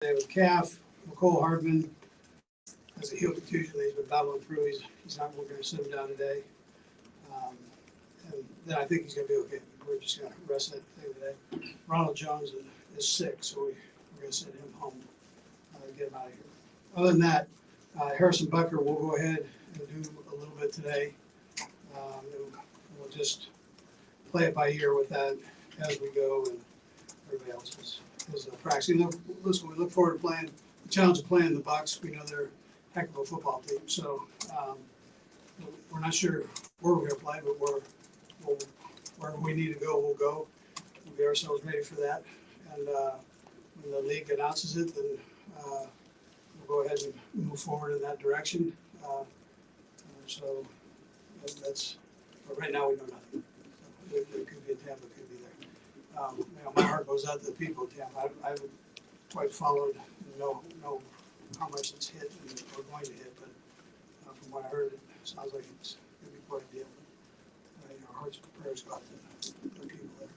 Today with calf. McCole Hardman has a heel contusion that he's been battling through. He's not, we're going to sit him down today. And then I think he's going to be okay. We're just going to rest that thing today. Ronald Jones is sick, so we're going to send him home, get him out of here. Other than that, Harrison Bucker will go ahead and do a little bit today. We'll just play it by ear with that as we go, and everybody else is practicing. Listen, we look forward to playing the challenge of playing the Bucks. We know they're a heck of a football team, so we're not sure where we're going to play, but wherever we need to go, we'll go. We'll get ourselves ready for that. And when the league announces it, then we'll go ahead and move forward in that direction. So that's, but right now we know nothing. It could be in Tampa, it could be there. My heart goes out to the people of Tampa. I haven't quite followed and know how much it's hit and we're going to hit, but from what I heard, it sounds like it's going to be quite a deal. Our hearts and prayers go out to the people there.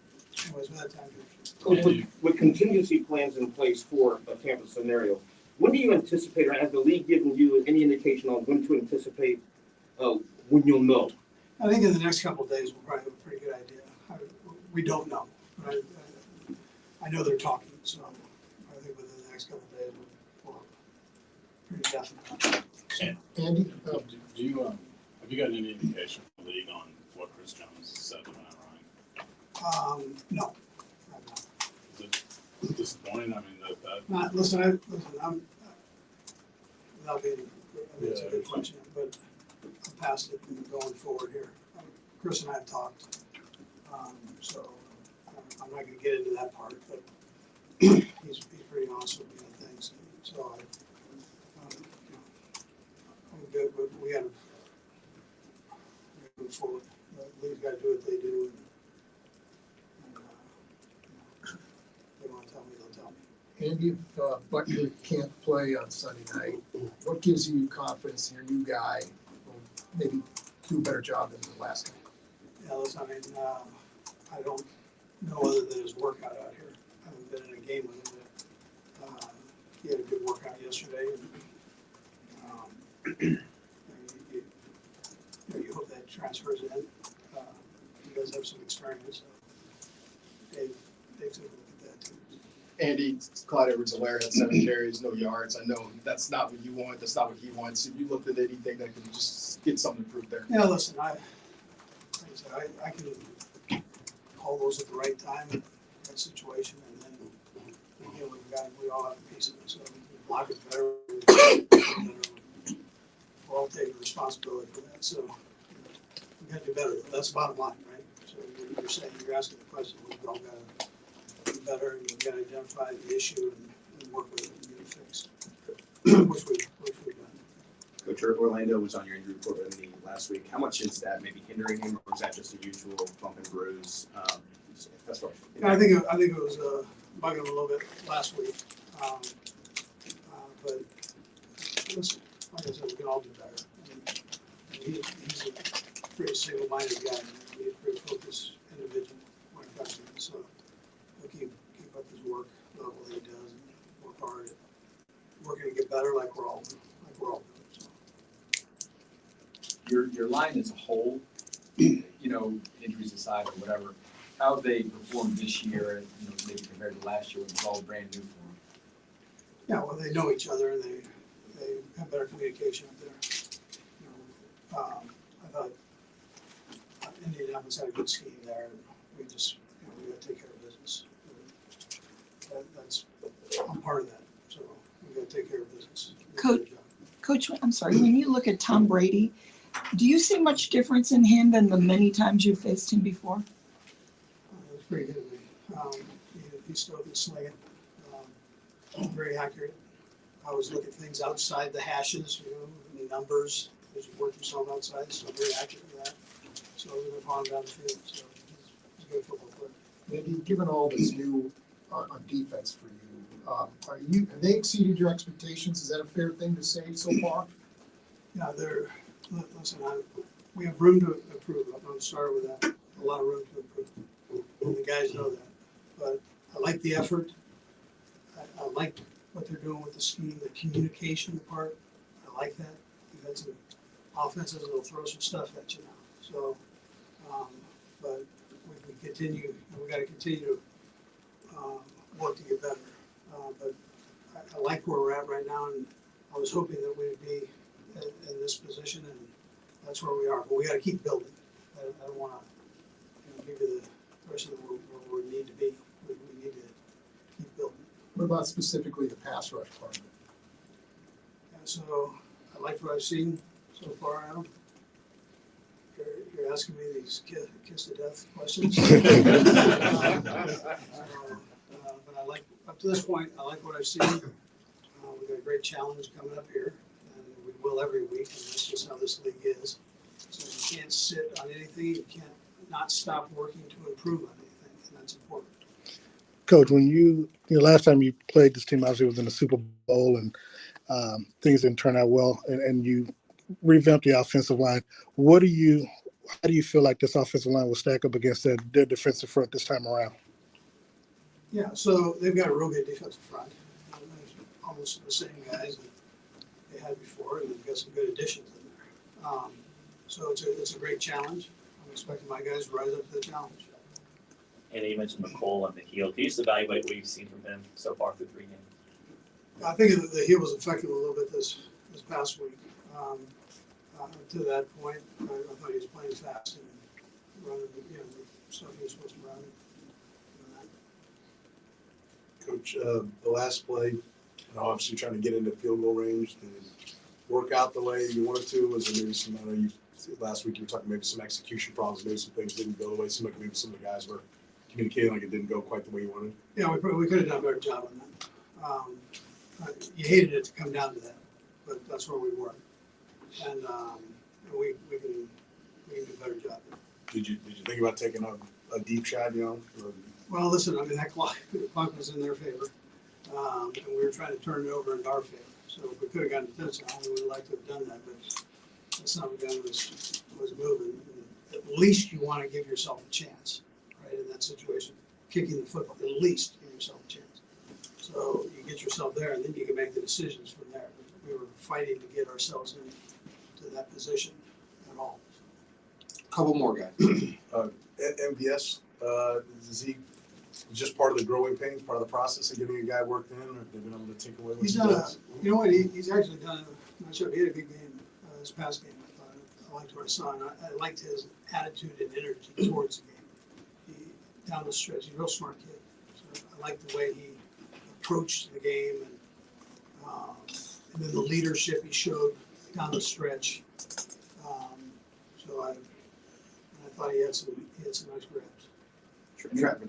Anyways, with that time, with contingency plans in place for a Tampa scenario, when do you anticipate, or has the league given you any indication on when to anticipate when you'll know? I think in the next couple of days we'll probably have a pretty good idea. We don't know, but I know they're talking, so I think within the next couple of days we'll pretty definite. So, Andy, have you gotten any indication from the league on what Chris Jones said to Matt Ryan? No. Is it disappointing? I mean, Not, listen, I'm without being, it's a good question, but I'm past it and going forward here. Chris and I have talked, so I'm not going to get into that part, but he's pretty honest with me on things. So I'm good, but we got to move forward. The league's got to do what they do. And they want to tell me, they'll tell me. Andy, if Butler can't play on Sunday night, what gives you confidence in your new guy will maybe do a better job than the last guy? Yeah, listen, I mean, I don't know other than his workout out here. I haven't been in a game with him, but he had a good workout yesterday. And, you hope that transfers in. He does have some experience. So Dave took a look at that too. Andy, Clyde Edwards-Helaire had 7 carries, no yards. I know that's not what you want. That's not what he wants. If you looked at anything that could just get something to prove there. Yeah, listen, I can call those at the right time in that situation, and then we all have a piece of it. So block it better. We're all taking responsibility for that. So we got to do better. That's the bottom line, right? So you're saying, you're asking the question, we've all got to do better, and we've got to identify the issue and work with it and get it fixed, which we've done. Coach Orlando was on your injury report with me last week. How much is that maybe hindering him, or is that just a usual bump and bruise? That's right. Yeah, I think it was bugging him a little bit last week, but listen, like I said, we can all do better. And he's a pretty single-minded guy. He's a pretty focused individual when it comes to it. So he'll keep up his work level that he does and work hard at working to get better, like we're all doing. So. Your line as a whole, injuries aside or whatever, how have they performed this year, maybe compared to last year when it was all brand new for them? Yeah, well, they know each other and they have better communication up there. I thought Indianapolis had a good scheme there, and we just we got to take care of business. I'm part of that, so we got to take care of business. Coach, I'm sorry. When you look at Tom Brady, do you see much difference in him than the many times you faced him before? It was pretty good to me. He still can sling it. Very accurate. I always look at things outside the hashes, the numbers, as you work yourself outside, so very accurate with that. So we're going to follow him down the field. So he's a good football player. Maybe given all this new on defense for you, have they exceeded your expectations? Is that a fair thing to say so far? Yeah, listen, we have room to improve. I'm going to start with that. A lot of room to improve. And the guys know that. But I like the effort. I like what they're doing with the scheme, the communication part. I like that. You've had some offenses that'll throw some stuff at you now. So, but we continue, we gotta continue to, work to get better. But I like where we're at right now, and I was hoping that we'd be in this position, and that's where we are. But we gotta keep building. I don't wanna, give you the impression that where we need to be. We need to keep building. What about specifically the pass rush part of it? And so I like what I've seen so far, Adam. You're asking me these kiss to death questions. But I like, up to this point, I like what I've seen. We've got a great challenge coming up here, and we will every week, and that's just how this league is. So you can't sit on anything, you can't not stop working to improve on anything, and that's important. Coach, when you last time you played this team, obviously was in the Super Bowl, and things didn't turn out well, and you revamped the offensive line. How do you feel like this offensive line will stack up against their defensive front this time around? Yeah, so they've got a real good defensive front. Almost the same guys that they had before, and they've got some good additions in there. So it's a great challenge. I'm expecting my guys to rise up to the challenge. And you mentioned McCole on the heel. Can you just evaluate what you've seen from him so far through 3 games? I think the heel was affected a little bit this past week. To that point, I thought he was playing fast and running, the stuff he was supposed to run. Coach, the last play, obviously trying to get into field goal range and work out the way you wanted to. Was there maybe some, I know you, last week you were talking maybe some execution problems, maybe some things didn't go the way. It seemed like maybe some of the guys were communicating like it didn't go quite the way you wanted. Yeah, we could have done a better job on that. You hated it to come down to that, but that's where we were. And we can do a better job. Did you think about taking a deep shot, or, Well, listen, I mean, the clock was in their favor, and we were trying to turn it over in our favor. So if we could have gotten to this, I would have liked to have done that, but that's not what the gun was moving. And at least you want to give yourself a chance, right, in that situation. Kicking the football, at least give yourself a chance. So you get yourself there, and then you can make the decisions from there. But we were fighting to get ourselves into that position at all. Couple more guys. MVS, is he just part of the growing pains, part of the process of getting a guy worked in, or they've been able to take away what He's he done does? you know what, he's actually done, I'm not sure, he had a good game, this past game, I thought. I liked what I saw, and I liked his attitude and energy towards the game. Down the stretch, he's a real smart kid. So I liked the way he approached the game, and then the leadership he showed down the stretch. So I thought he had some nice grabs.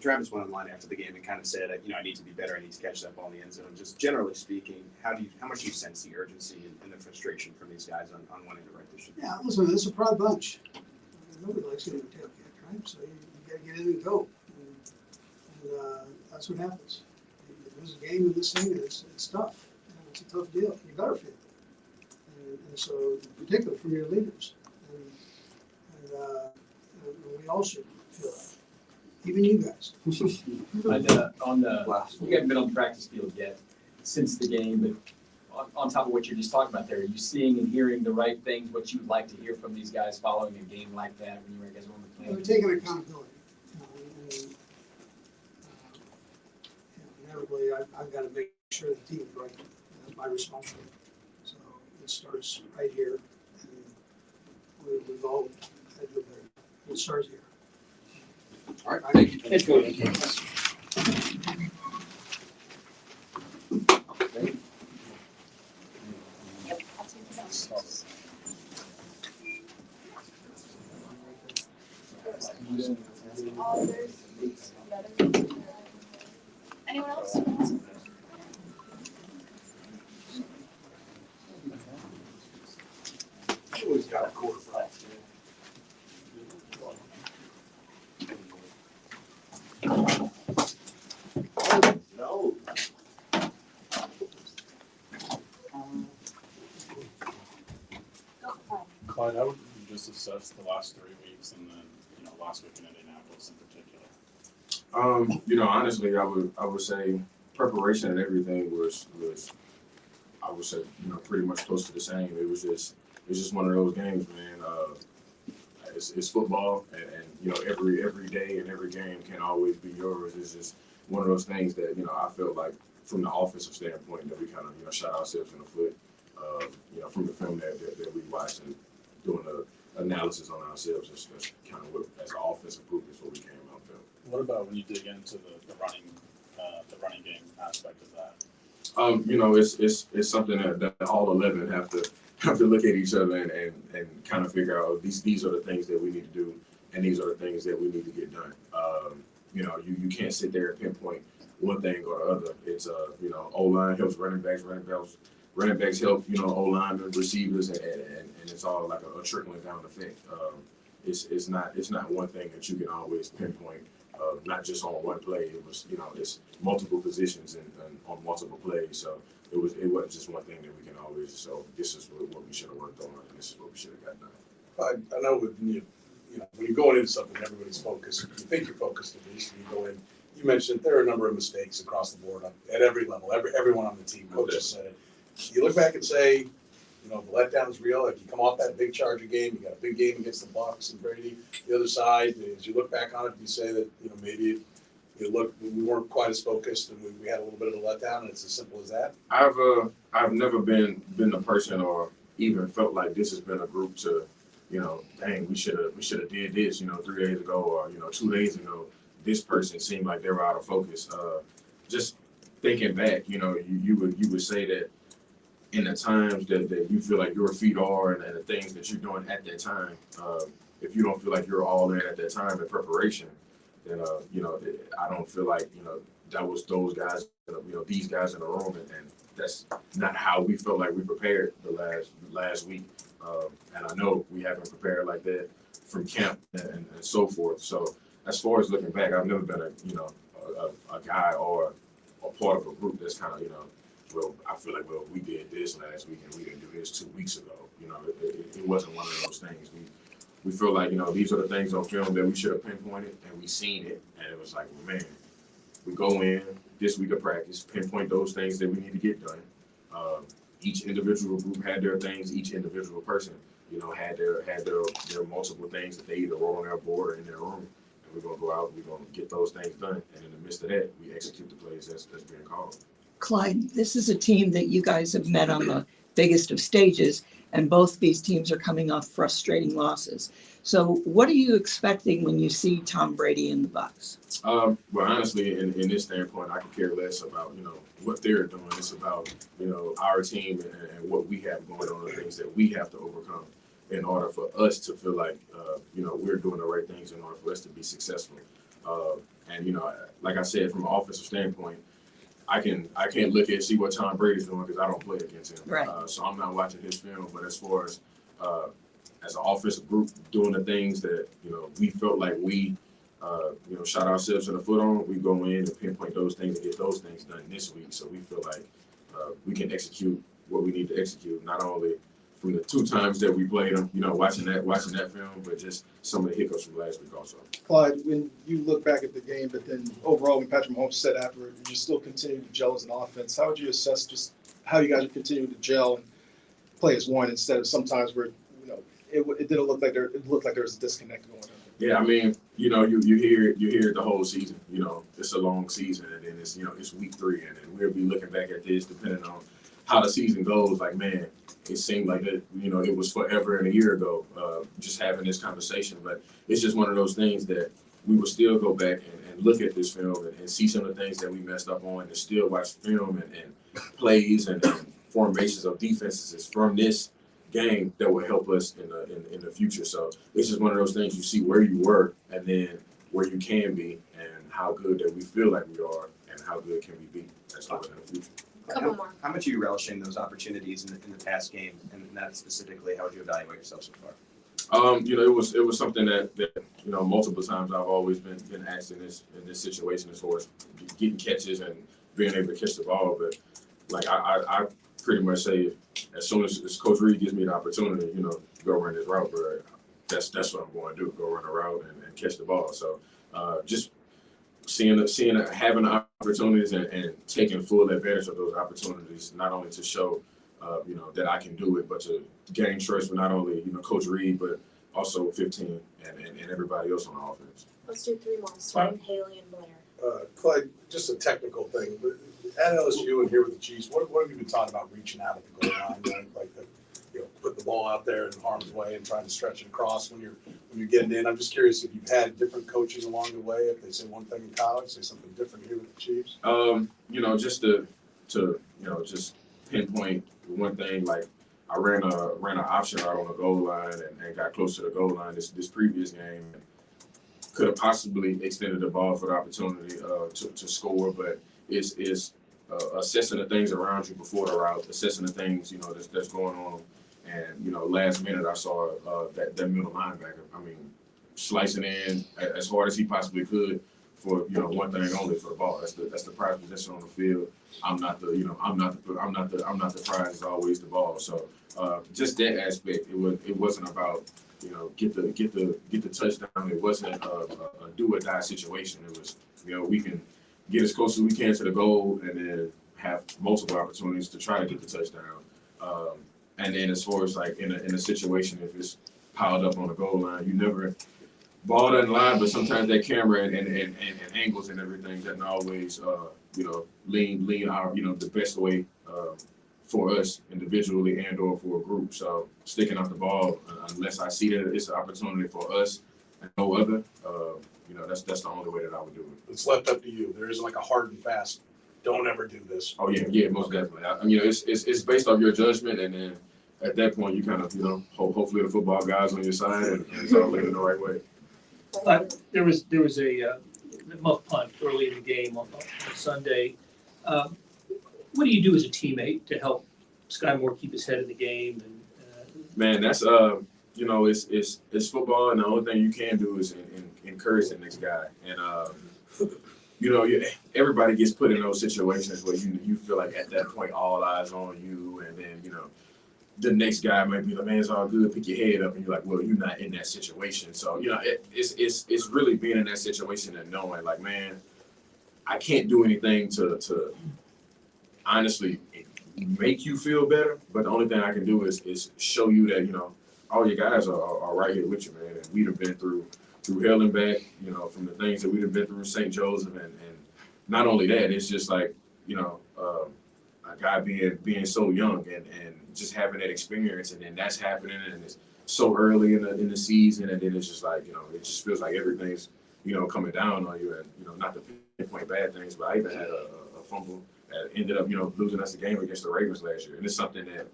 Travis went online after the game and kind of said, I need to be better. I need to catch that ball in the end zone. Just generally speaking, how much do you sense the urgency and the frustration from these guys on wanting to right this ship? Yeah, listen, this is a proud bunch. Nobody likes getting a tail kick, right? So you got to get in and go, and that's what happens. You lose a game in this thing, and it's tough. It's a tough deal. You better feel it, and so in particular from your leaders, and we all should feel that. Even you guys. You haven't been on the practice field yet since the game, but on top of what you're just talking about there, are you seeing and hearing the right things, what you'd like to hear from these guys following a game like that when you guys are on the We're field? taking accountability. And inevitably, I've got to make sure the team's right. That's my responsibility. So it starts right here, and we've all had to do better. It starts here. All right, thank you. Thanks, Coach. Anyone else? Always got a quarterback. No. Clyde, how would you just assess the last 3 weeks and then, last week in Indianapolis in particular? Honestly, I would say preparation and everything was I would say, pretty much close to the same. It's just one of those games, man. It's football, and every day and every game can't always be yours. It's just one of those things that I felt like from the offensive standpoint that we kind of shot ourselves in the foot. From the film that we watched and doing the analysis on ourselves, that's kind of what, as an offensive group, is what we came out film. What about when you dig into the running game aspect of that? It's something that all 11 have to look at each other and kind of figure out these are the things that we need to do, and these are the things that we need to get done. You can't sit there and pinpoint one thing or the other. It's O-line helps running backs help O-line and receivers, and it's all like a trickling down effect. It's not one thing that you can always pinpoint. Not just on one play. It was it's multiple positions and on multiple plays. So it wasn't just one thing that we can always. So this is what we should have worked on, and this is what we should have got done. I know when you're going into something, everybody's focused. You think you're focused at least. You go in. You mentioned there are a number of mistakes across the board at every level. Everyone on the team, coaches said it. You look back and say, the letdown is real. Like, you come off that big Charger game, you got a big game against the Bucs and Brady. The other side, as you look back on it, you say that maybe we weren't quite as focused and we had a little bit of a letdown, and it's as simple as that. I've never been a person or even felt like this has been a group to, dang, we should have did this, 3 days ago or 2 days ago. This person seemed like they were out of focus. Just thinking back, you would say that in the times that you feel like your feet are and the things that you're doing at that time, if you don't feel like you're all in at that time in preparation, then I don't feel like that was those guys, these guys in the room, and that's not how we felt like we prepared the last week. And I know we haven't prepared like that from camp and so forth. So as far as looking back, I've never been a guy or a part of a group that's kind of I feel like we did this last week and we didn't do this 2 weeks ago. It wasn't one of those things. We feel like these are the things on film that we should have pinpointed, and we seen it, and it was like, well, man, we go in this week of practice, pinpoint those things that we need to get done. Each individual group had their things. Each individual person, had their multiple things that they either wrote on their board or in their room. And we're gonna go out. We're gonna get those things done, and in the midst of that, we execute the plays that's being called. Clyde, this is a team that you guys have met on the biggest of stages, and both these teams are coming off frustrating losses. So what are you expecting when you see Tom Brady in the Bucs? Well, honestly, in this standpoint, I could care less about, what they're doing. It's about, our team and what we have going on, the things that we have to overcome in order for us to feel like, we're doing the right things in order for us to be successful. And, like I said, from an offensive standpoint, I can't look at see what Tom Brady's doing because I don't play against him. Right. So I'm not watching his film. But as far as an offensive group doing the things that we felt like we shot ourselves in the foot on, we go in and pinpoint those things and get those things done this week. So we feel like we can execute what we need to execute, not only from the 2 times that we played them, watching that film, but just some of the hiccups from last week also. Clyde, when you look back at the game, but then overall, when Patrick Mahomes said afterward, you still continue to gel as an offense. How would you assess just how you guys are continuing to gel and play as one instead of sometimes where it didn't look like there was a disconnect going on? Yeah, I mean, you hear it the whole season. It's a long season, and then it's week 3, and then we'll be looking back at this depending on how the season goes. Like, man, it seemed like it was forever and a year ago, just having this conversation. But it's just one of those things that we will still go back and look at this film and see some of the things that we messed up on, and still watch film and plays and formations of defenses from this game that will help us in the future. So it's just one of those things. You see where you were and then where you can be and how good that we feel like we are and how good can we be as far as in the future. Couple more. How much are you relishing those opportunities in the past game, and that specifically, how would you evaluate yourself so far? It was something that multiple times I've always been asked in this situation as far as getting catches and being able to catch the ball. But like I pretty much say, as soon as Coach Reed gives me the opportunity, go run this route, but that's what I'm going to do, go run a route and catch the ball. So just having the opportunities and taking full advantage of those opportunities, not only to show, that I can do it, but to gain trust with not only, Coach Reed, but also 15 and everybody else on the offense. Let's do 3 more. Sven, Haley, and Blair. Clyde, just a technical thing, but at LSU and here with the Chiefs, what have you been talking about reaching out at the goal line, right? Like the, put the ball out there in harm's way and trying to stretch it across when you're getting in. I'm just curious if you've had different coaching along the way. If they say one thing in college, say something different here with the Chiefs. Just to just pinpoint one thing, like I ran an option out on the goal line and got close to the goal line this previous game. Could have possibly extended the ball for the opportunity to score, but it's assessing the things around you before the route, assessing the things that's going on, and last minute I saw that middle linebacker. I mean, slicing in as hard as he possibly could for one thing only, for the ball. That's the prize possession on the field. I'm not the prize. It's always the ball. So just that aspect. It wasn't about get the touchdown. It wasn't a do or die situation. It was we can get as close as we can to the goal and then have multiple opportunities to try to get the touchdown. And then as far as like in a situation, if it's piled up on the goal line, you never ball doesn't lie, but sometimes that camera and angles and everything doesn't always lean our the best way for us individually and or for a group. So sticking out the ball, unless I see that it's an opportunity for us and no other, that's the only way that I would do it. It's left up to you. There isn't like a hard and fast, don't ever do this. Oh yeah, most definitely. It's based off your judgment, and then at that point you kind of hopefully the football guys on your side and it's all led in the right way. There was a muff punt early in the game on Sunday. What do you do as a teammate to help Sky Moore keep his head in the game? Man, that's it's football, and the only thing you can do is encourage the next guy. And everybody gets put in those situations where you feel like at that point all eyes on you, and then the next guy might be like, man, it's all good, pick your head up, and you're like, well, you're not in that situation. So it's really being in that situation and knowing like, man, I can't do anything to honestly make you feel better, but the only thing I can do is show you that all your guys are right here with you, man. And we'd have been through hell and back, from the things that we'd have been through in St. Joseph, and not only that, it's just like a guy being so young and just having that experience, and then that's happening, and it's so early in the season, and then it's just like it just feels like everything's coming down on you, and not to pinpoint bad things, but I even had a fumble that ended up losing us a game against the Ravens last year, and it's something that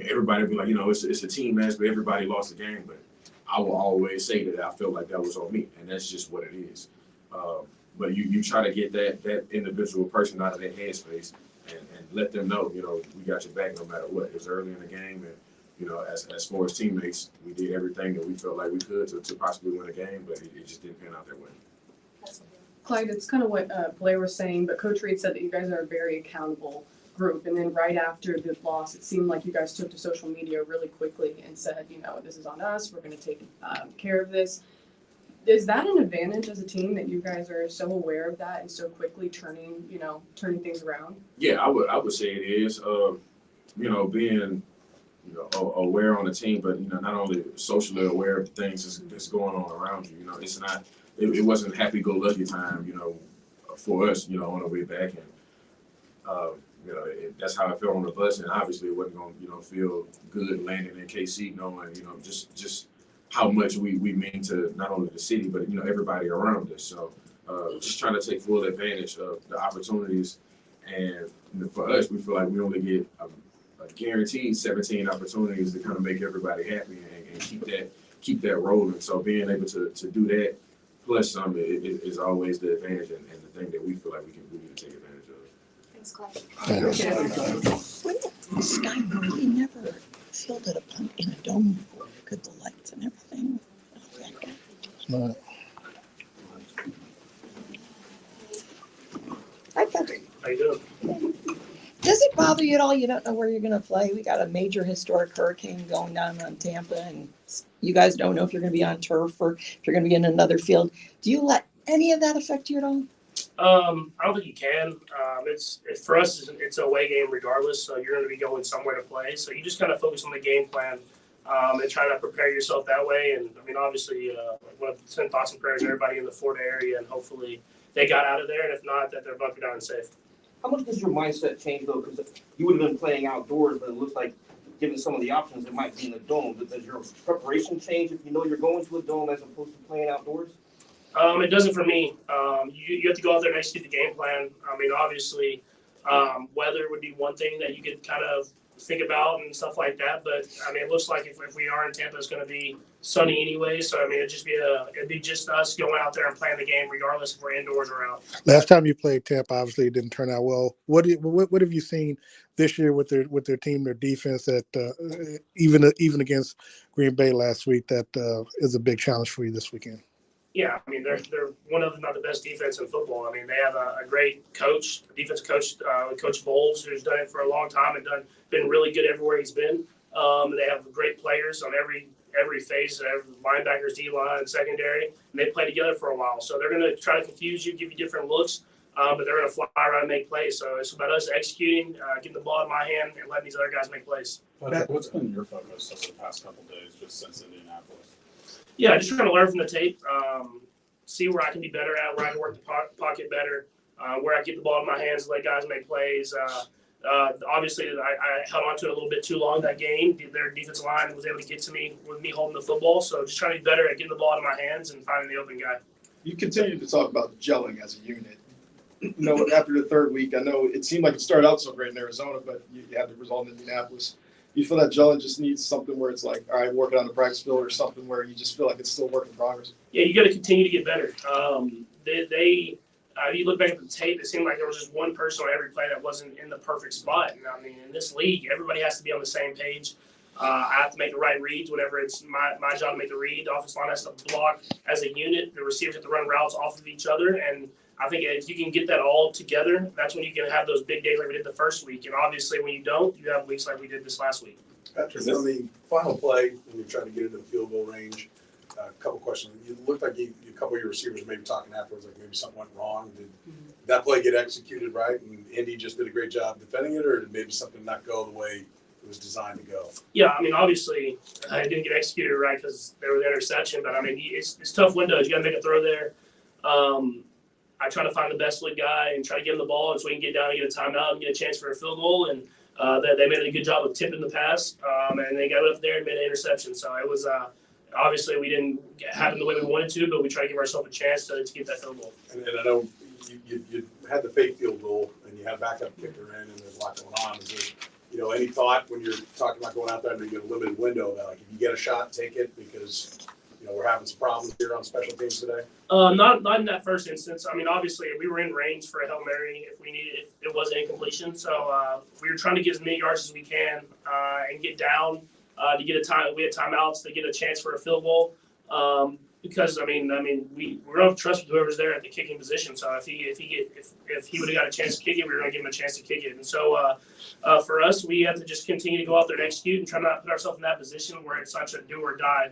everybody be like it's a team match, but everybody lost the game, but I will always say that I feel like that was on me, and that's just what it is. But you try to get that individual person out of their headspace and let them know, we got your back no matter what. It was early in the game, and as far as teammates, we did everything that we felt like we could to possibly win a game, but it just didn't pan out that way. Clyde, it's kind of what Blair was saying, but Coach Reed said that you guys are a very accountable group. And then right after the loss, it seemed like you guys took to social media really quickly and said, this is on us. We're going to take care of this. Is that an advantage as a team that you guys are so aware of that and so quickly turning things around? Yeah, I would say it is. Being aware on the team, but not only socially aware of the things that's going on around you. It's not. It wasn't happy-go-lucky time, for us, on the way back, and that's how I felt on the bus, and obviously it wasn't going to, feel good landing in KC, knowing, just how much we mean to not only the city, but everybody around us. So just trying to take full advantage of the opportunities, and for us, we feel like we only get a guaranteed 17 opportunities to kind of make everybody happy and keep that rolling. So being able to do that. Plus, is always the advantage and the thing that we feel like we need to take advantage of. Thanks, Clay. Sky Moore, he never fielded a punt in a dome before. Look at the lights and everything. It's not. Hi, Patrick. How you doing? Does it bother you at all? You don't know where you're going to play. We got a major historic hurricane going down on Tampa, and you guys don't know if you're going to be on turf or if you're going to be in another field. Do you let any of that affect you at all? I don't think you can. It's for us. It's a away game regardless, so you're going to be going somewhere to play. So you just kind of focus on the game plan and try to prepare yourself that way. And I mean, obviously, I want to send thoughts and prayers to everybody in the Florida area, and hopefully they got out of there. And if not, that they're bunkered down and safe. How much does your mindset change though? Because you would have been playing outdoors, but it looks like, given some of the options, it might be in the dome. But does your preparation change if you know you're going to a dome as opposed to playing outdoors? It doesn't for me. You have to go out there and execute the game plan. I mean, obviously, weather would be one thing that you could kind of think about and stuff like that. But I mean, it looks like if we are in Tampa, it's going to be sunny anyway. So I mean, it'd be just us going out there and playing the game, regardless if we're indoors or out. Last time you played Tampa, obviously it didn't turn out well. What have you seen this year with their team, their defense? That even against Green Bay last week, that is a big challenge for you this weekend. Yeah, I mean, they're one of, if not the best defense in football. I mean, they have a great coach, defensive coach, Coach Bowles, who's done it for a long time and been really good everywhere he's been. They have great players on every phase, linebackers, D-line, secondary, and they play together for a while. So they're going to try to confuse you, give you different looks, but they're going to fly around and make plays. So it's about us executing, getting the ball in my hand, and letting these other guys make plays. What's been your focus over the past couple of days, just since Indianapolis? Yeah, just trying to learn from the tape, see where I can be better at, where I can work the pocket better, where I get the ball in my hands, let guys make plays. Obviously, I held on to it a little bit too long that game. Their defensive line was able to get to me with me holding the football. So just trying to be better at getting the ball in my hands and finding the open guy. You continue to talk about gelling as a unit. You know, after the third week, I know it seemed like it started out so great in Arizona, but you had the result in Indianapolis. You feel that gelling just needs something where it's like, all right, working on the practice field, or something where you just feel like it's still work in progress? Yeah, you got to continue to get better. You look back at the tape, it seemed like there was just one person on every play that wasn't in the perfect spot. And I mean, in this league, everybody has to be on the same page. I have to make the right reads whenever it's my job to make the read. The offensive line has to block as a unit. The receivers have to run routes off of each other. And I think if you can get that all together, that's when you can have those big days like we did the first week. And obviously, when you don't, you have weeks like we did this last week. Patrick, on the final play, when you're trying to get into the field goal range, a couple questions. You looked like a couple of your receivers maybe talking afterwards, like maybe something went wrong. Did that play get executed right, and Indy just did a great job defending it, or did maybe something not go the way it was designed to go? Yeah, I mean, obviously, it didn't get executed right because there was an interception. But, I mean, it's tough windows. You got to make a throw there. I try to find the best look guy and try to give him the ball so we can get down and get a timeout and get a chance for a field goal. And they made a good job of tipping the pass, and they got up there and made an interception. So it was obviously we didn't happen the way we wanted to, but we tried to give ourselves a chance to get that field goal. And I know you had the fake field goal and you had a backup kicker in, and there's a lot going on. Is there, any thought when you're talking about going out there and you get a limited window that, like, if you get a shot, take it, because we're having some problems here on special teams today? Not in that first instance. I mean, obviously, we were in range for a Hail Mary if we needed it. It was an incompletion. So we were trying to get as many yards as we can and get down to get a time. We had timeouts to get a chance for a field goal. Because we don't trust whoever's there at the kicking position. So if he would have got a chance to kick it, we were going to give him a chance to kick it. And so for us, we have to just continue to go out there and execute and try not to put ourselves in that position where it's such a do or die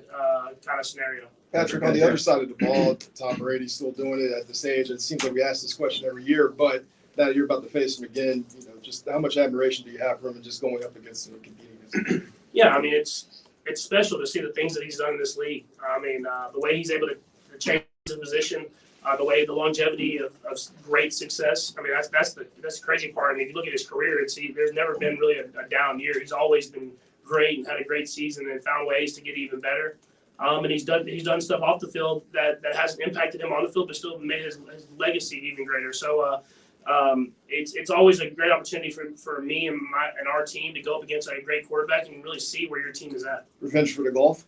kind of scenario. Patrick, on the other side of the ball, Tom Brady's still doing it at this age. It seems like we ask this question every year, but now you're about to face him again. Just how much admiration do you have for him and just going up against him and competing against him? Yeah, I mean, it's special to see the things that he's done in this league. I mean, the way he's able to change his position, the longevity of great success. I mean, that's the crazy part. I mean, if you look at his career, there's never been really a down year. He's always been great and had a great season and found ways to get even better. And he's done stuff off the field that hasn't impacted him on the field, but still made his legacy even greater. So it's always a great opportunity for me and our team to go up against a great quarterback and really see where your team is at. Revenge for the golf?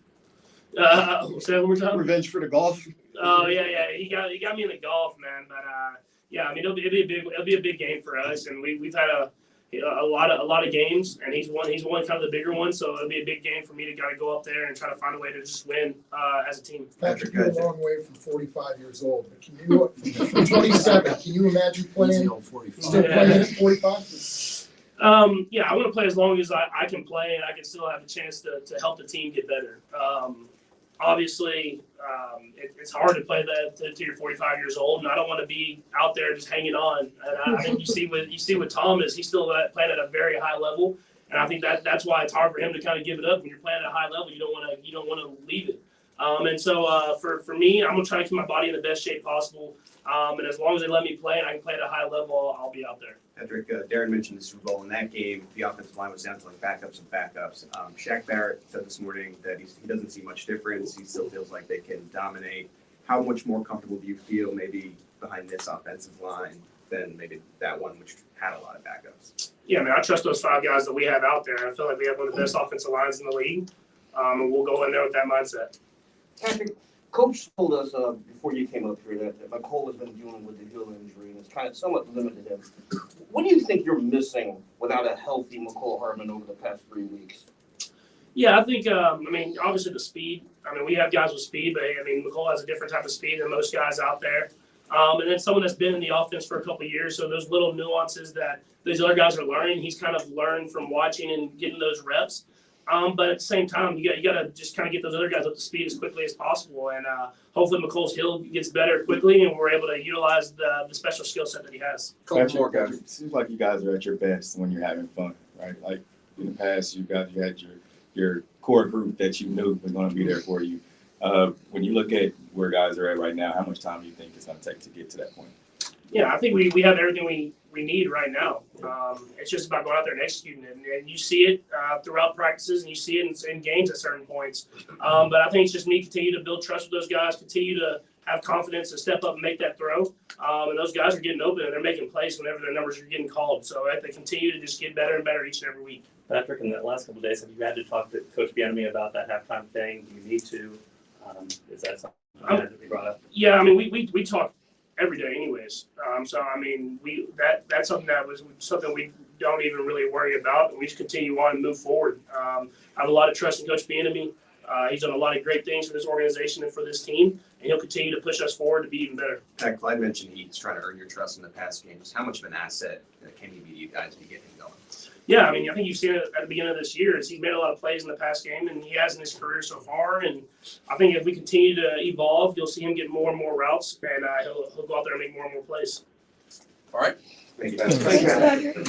Say that one more time. Revenge for the golf? Oh yeah. He got me in the golf, man. But I mean, it'll be a big game for us, and we've had a lot of games, and he's won kind of the bigger one, so it'll be a big game for me to gotta go up there and try to find a way to just win as a team. Patrick, you're a long way from 45 years old, but can you, from 27, can you imagine playing at 45? I want to play as long as I can play, and I can still have a chance to help the team get better. obviously, it's hard to play that to you're 45 years old, and I don't want to be out there just hanging on. And I think you see with Tom is he's still playing at a very high level, and I think that's why it's hard for him to kind of give it up. When you're playing at a high level, you don't want to leave it. And so for me, I'm gonna try to keep my body in the best shape possible. And as long as they let me play and I can play at a high level, I'll be out there. Patrick, Darren mentioned the Super Bowl. In that game, the offensive line was down to like backups and backups. Shaq Barrett said this morning that he doesn't see much difference. He still feels like they can dominate. How much more comfortable do you feel maybe behind this offensive line than maybe that one, which had a lot of backups? Yeah, I mean, I trust those 5 guys that we have out there. I feel like we have one of the best offensive lines in the league, and we'll go in there with that mindset. Patrick, Coach told us before you came up here that McCole has been dealing with the heel injury and it's kind of somewhat limited him. What do you think you're missing without a healthy McCole Hardman over the past 3 weeks? Yeah, I think, obviously the speed. I mean, we have guys with speed, but I mean, McCole has a different type of speed than most guys out there. And then someone that's been in the offense for a couple of years, so those little nuances that these other guys are learning, he's kind of learned from watching and getting those reps. But at the same time, you got to just kind of get those other guys up to speed as quickly as possible. And hopefully McCole's heel gets better quickly and we're able to utilize the special skill set that he has. Patrick, it seems like you guys are at your best when you're having fun, right? Like in the past, you had your core group that you knew was going to be there for you. When you look at where guys are at right now, how much time do you think it's going to take to get to that point? Yeah, I think we have everything we need right now. It's just about going out there and executing it. And you see it throughout practices and you see it in games at certain points. But I think it's just me continue to build trust with those guys, continue to have confidence and step up and make that throw. And those guys are getting open and they're making plays whenever their numbers are getting called. So they continue to just get better and better each and every week. Patrick, in the last couple of days, have you had to talk to Coach Bieniemy about that halftime thing? Do you need to? Is that something that had to be brought up? Yeah, I mean, we talk every day anyways. So, I mean, that's something that was something we don't even really worry about. We just continue on and move forward. I have a lot of trust in Coach Bieniemy. He's done a lot of great things for this organization and for this team, and he'll continue to push us forward to be even better. Clyde mentioned he's trying to earn your trust in the past games. How much of an asset can he be to you guys to get him going? Yeah, I mean, I think you've seen it at the beginning of this year. Is he's made a lot of plays in the past game, and he has in his career so far. And I think if we continue to evolve, you'll see him get more and more routes, and he'll go out there and make more and more plays. All right. Thank you. Thanks, Patrick.